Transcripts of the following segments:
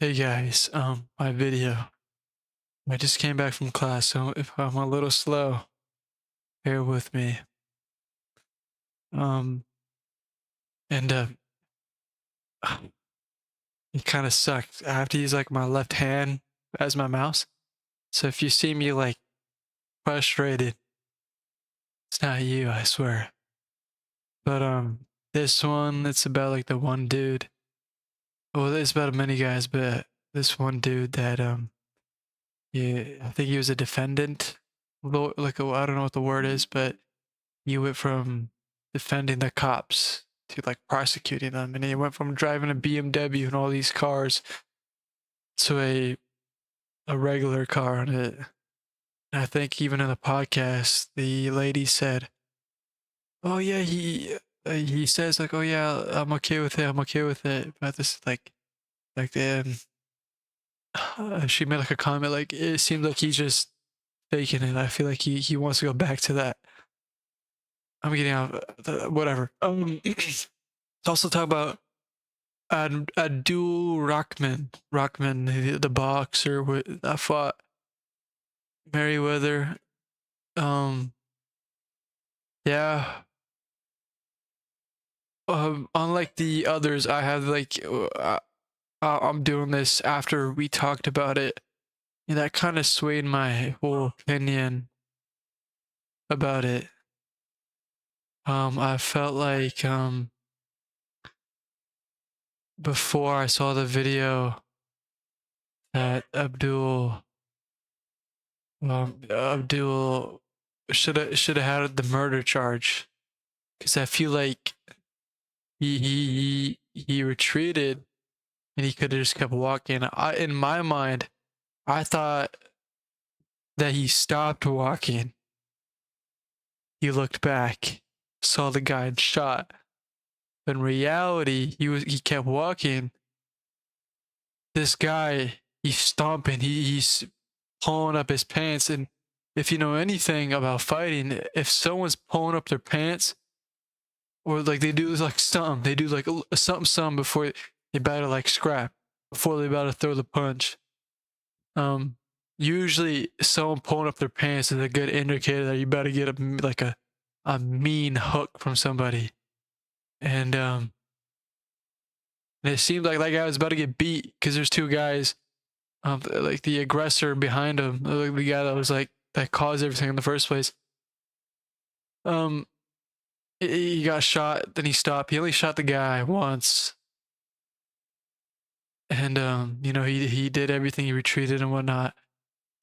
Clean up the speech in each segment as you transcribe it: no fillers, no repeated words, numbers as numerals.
Hey guys, my video. I just came back from class, so if I'm a little slow, bear with me. Um, and it kind of sucked. I have to use like my left hand as my mouse. So if you see me like frustrated, it's not you, I swear. But this one, it's about like the one dude. Well, it's about many guys, but this one dude that yeah, I think he was a defendant. Like I don't know what the word is, but he went from defending the cops to like prosecuting them, and he went from driving a BMW and all these cars to a regular car on it. And I think even in the podcast, the lady said, "Oh yeah, he says like, oh yeah, I'm okay with it, I'm okay with it." But this like then she made like a comment like it seems like he's just faking it. I feel like he wants to go back to that. I'm getting out. Whatever. Also talk about Abdul Rahman, the boxer that fought Merriweather. Um, yeah. Unlike the others, I have like I'm doing this after we talked about it, and that kind of swayed my whole opinion about it. I felt like before I saw the video that Abdul should have had the murder charge, because I feel like he retreated and he could have just kept walking. In my mind, I thought that he stopped walking. He looked back, saw the guy and shot. But in reality, he kept walking. This guy, he's stomping. He's pulling up his pants. And if you know anything about fighting, if someone's pulling up their pants, or like they do like something, they do like a something before they about to like scrap, before they about to throw the punch. Um, Usually someone pulling up their pants is a good indicator that you better get a mean hook from somebody. And and it seemed like that guy was about to get beat because there's two guys, like the aggressor behind him, like the guy that was like that caused everything in the first place. Um, he got shot, then he stopped. He only shot the guy once, and he did everything. He retreated and whatnot.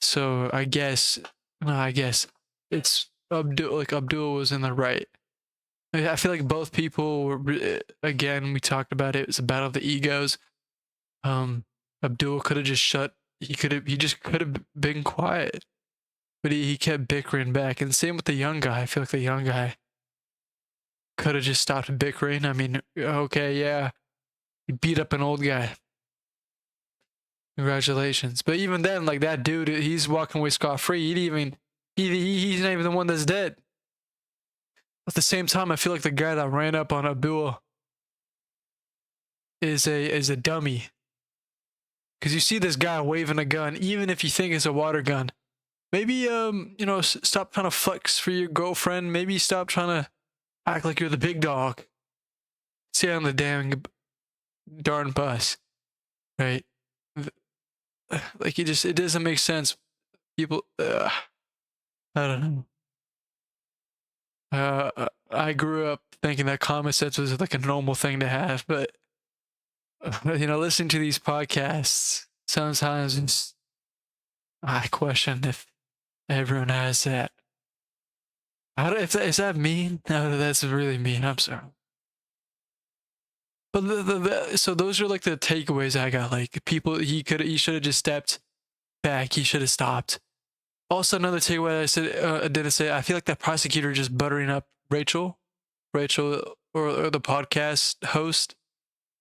So I guess, no, I guess it's Abdul. Like Abdul was in the right. I feel like both people were. Again, we talked about it. It was a battle of the egos. Um, Abdul could have just shut. He could have. He just could have been quiet, but he kept bickering back. And same with the young guy. I feel like the young guy could have just stopped bickering. I mean, okay, yeah, he beat up an old guy. Congratulations. But even then, like that dude, he's walking away scot free. He's not even the one that's dead. At the same time, I feel like the guy that ran up on Abdul is a dummy. Because you see this guy waving a gun, even if you think it's a water gun. Maybe stop trying to flex for your girlfriend. Maybe stop trying to act like you're the big dog. Sit on the darn bus, right? Like it doesn't make sense. People, I don't know. I grew up thinking that common sense was like a normal thing to have, but listening to these podcasts sometimes I question if everyone has that. I don't, if that, is that mean? No, that's really mean. I'm sorry. But so those are like the takeaways I got. Like people, he should have just stepped back. He should have stopped. Also, another takeaway I said I didn't say. I feel like that prosecutor just buttering up Rachel, or the podcast host,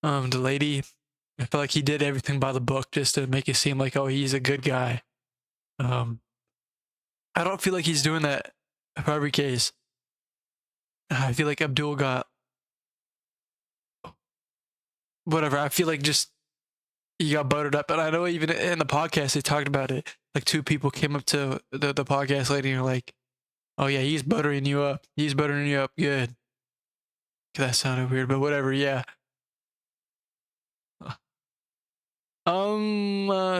the lady. I feel like he did everything by the book just to make it seem like, oh, he's a good guy. Um, I don't feel like he's doing that for every case. I feel like Abdul got whatever. I feel like just he got buttered up. And I know even in the podcast they talked about it. Like two people came up to the podcast lady and were like, "Oh yeah, he's buttering you up. He's buttering you up good." That sounded weird, but whatever. Yeah.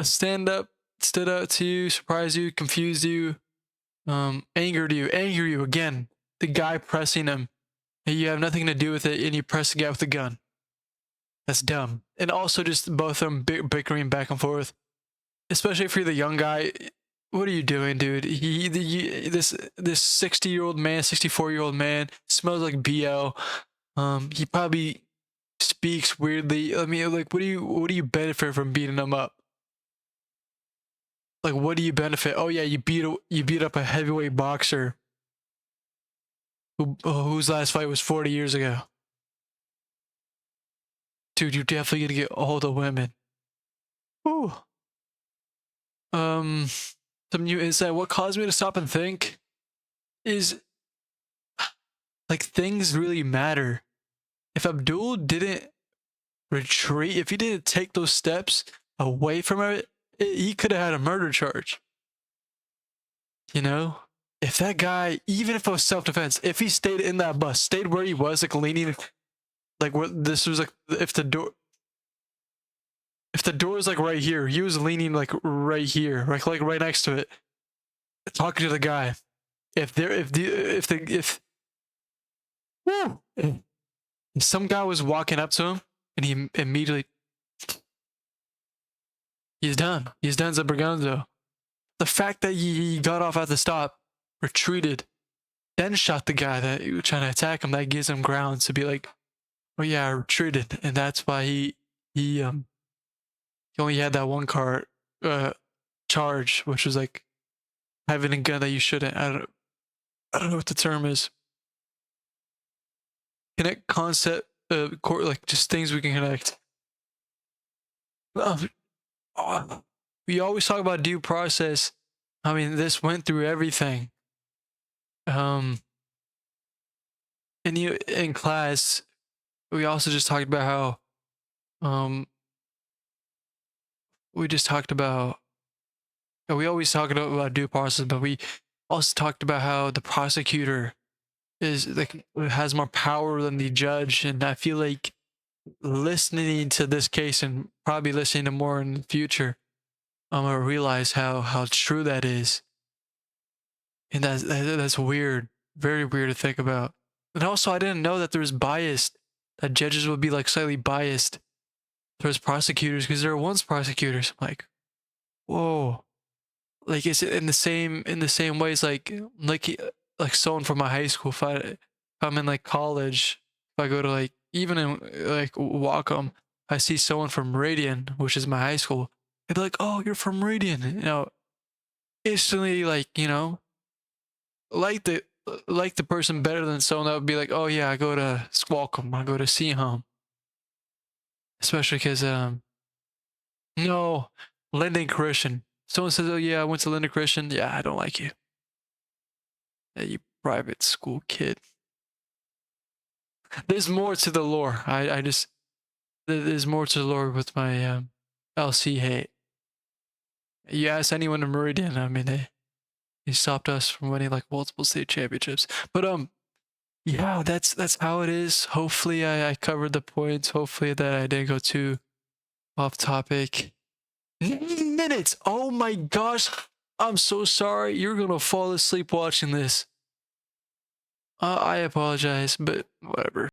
Stand up, stood out to you, surprised you, confused you, angered you again. The guy pressing him, and you have nothing to do with it, and you press the guy with the gun. That's dumb. And also just both of them bickering back and forth. Especially if you're the young guy, what are you doing, dude? This 60-year-old man, 64-year-old man smells like BL. He probably speaks weirdly. I mean, like, what do you benefit from beating him up? Like, what do you benefit? Oh yeah, you beat up a heavyweight boxer whose last fight was 40 years ago. Dude, you're definitely gonna get all the women. Ooh. Some new insight. What caused me to stop and think is, like, things really matter. If Abdul didn't retreat, if he didn't take those steps away from it, he could have had a murder charge. You know? If that guy, even if it was self-defense, if he stayed in that bus, stayed where he was, like leaning, like what this was like, if the door is like right here, he was leaning like right here, like right next to it, talking to the guy. If some guy was walking up to him and he immediately, he's done. He's done, Zaberganzo. The fact that he got off at the stop, retreated, then shot the guy that was trying to attack him, that gives him grounds to be like, oh yeah, I retreated, and that's why he only had that one charge, which was like having a gun that you shouldn't. I don't know what the term is. Connect concept, like just things we can connect. We always talk about due process. I mean, this went through everything. In class, we also just talked about how, we just talked about, we always talk about due process, but we also talked about how the prosecutor is like has more power than the judge, and I feel like listening to this case and probably listening to more in the future, I'm gonna realize how true that is, and that's weird, very weird to think about. And also, I didn't know that there was bias, that judges would be like slightly biased towards prosecutors, because there were once prosecutors. I'm like, whoa, like is it in the same ways, like someone from my high school, if I'm in like college, if I go to like even in like Wacom, I see someone from Meridian, which is my high school, they'd be like, oh, you're from Meridian, you know, instantly, like, you know, like the person better than someone that would be like, oh yeah, I go to Squalcom, I go to Seaham. Especially because no, Linden Christian. Someone says, oh yeah, I went to Linden Christian. Yeah, I don't like you. Yeah, you private school kid. There's more to the lore. I just, there's more to the lore with my LC hate. You ask anyone in Meridian, I mean, they stopped us from winning like multiple state championships. But yeah, that's how it is. Hopefully I covered the points. Hopefully that I didn't go too off topic. 9 minutes. Oh my gosh. I'm so sorry. You're gonna fall asleep watching this. I apologize, but whatever.